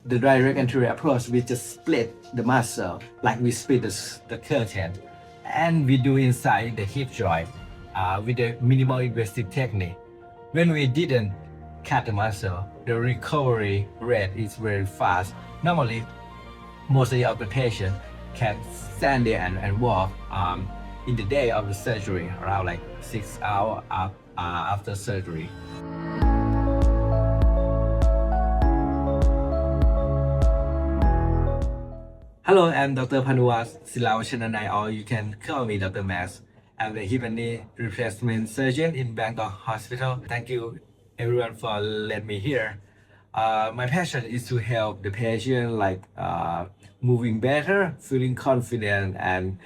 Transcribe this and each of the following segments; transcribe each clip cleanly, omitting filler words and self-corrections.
the direct anterior approach, we just split the muscle like we split the curtain, and we do inside the hip joint with a minimal invasive technique. When we didn't cut the muscle, the recovery rate is very fast. Normally, mostly of the patient can stand there and walk in the day of the surgery, around like 6 hours after surgery. Hello, I'm Dr. Panuwat Silawatshananai, or you can call me Dr. Max. I'm the hip and knee replacement surgeon in Bangkok Hospital. Thank you everyone for letting me here. My passion is to help the patient like moving better, feeling confident, and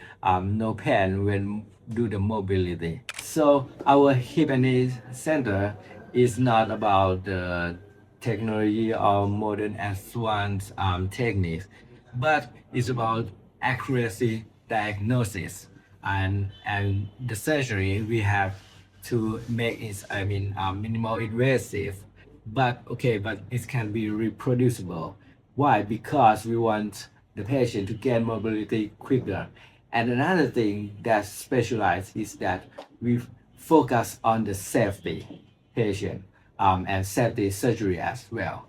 no pain when do the mobility. So our hip and knee center is not about the technology or modern advanced techniques, but it's about accuracy diagnosis and the surgery we have to make it minimal invasive, but it can be reproducible. Why? Because we want the patient to gain mobility quicker. And another thing that's specialized is that we focus on the safety patient and safety surgery as well.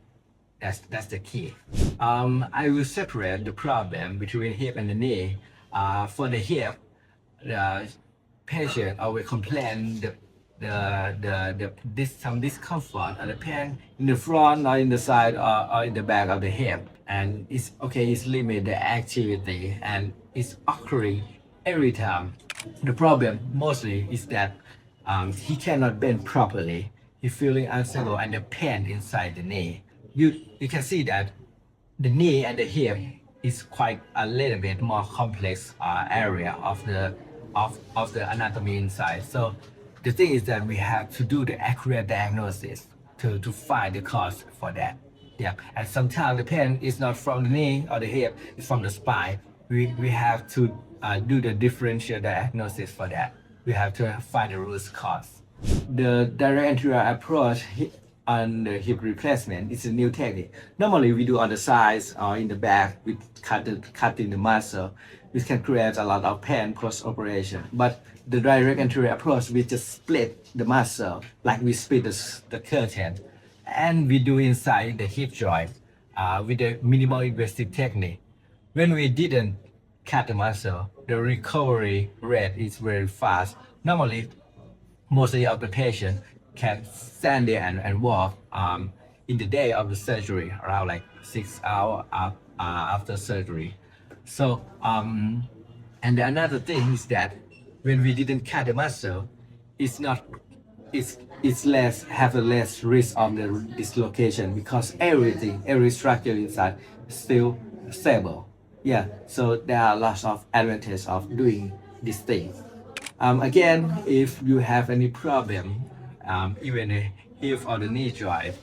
That's the key. I will separate the problem between hip and the knee. For the hip, the patient always complain some discomfort or the pain in the front or in the side or in the back of the hip, and it's limit the activity and it's occurring every time. The problem mostly is that he cannot bend properly. He's feeling unstable and the pain inside the knee. You can see that the knee and the hip is quite a little bit more complex area of the anatomy inside. So the thing is that we have to do the accurate diagnosis to find the cause for that. Yeah, and sometimes the pain is not from the knee or the hip, it's from the spine. We have to do the differential diagnosis for that. We have to find the root cause. The direct anterior approach on the hip replacement is a new technique. Normally we do on the sides or in the back with cutting the muscle, which can create a lot of pain post-operation. But the direct anterior approach, we just split the muscle like we split the curtain, and we do inside the hip joint with a minimal invasive technique. When we didn't cut the muscle, the recovery rate is very fast. Normally, mostly of the patient can stand there and walk in the day of the surgery, around like 6 hours after surgery. So and another thing is that when we didn't cut the muscle, it's have a less risk of the dislocation because every structure inside is still stable. Yeah, so there are lots of advantages of doing this thing. Again, if you have any problem, even the hip or the knee joint,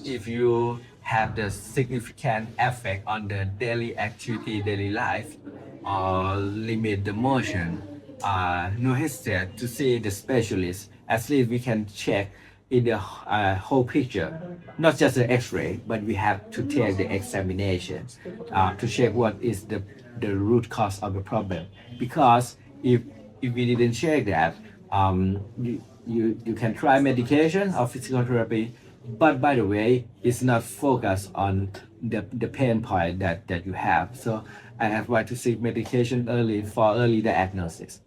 if you have the significant effect on the daily activity, daily life, or limit the motion, no hesitate to see the specialist. At least we can check in the whole picture, not just the x-ray, but we have to take the examination to check what is the root cause of the problem. Because if we didn't check that, you can try medication or physical therapy, but by the way, it's not focused on the pain point that you have. So I advise to seek medication early for early diagnosis.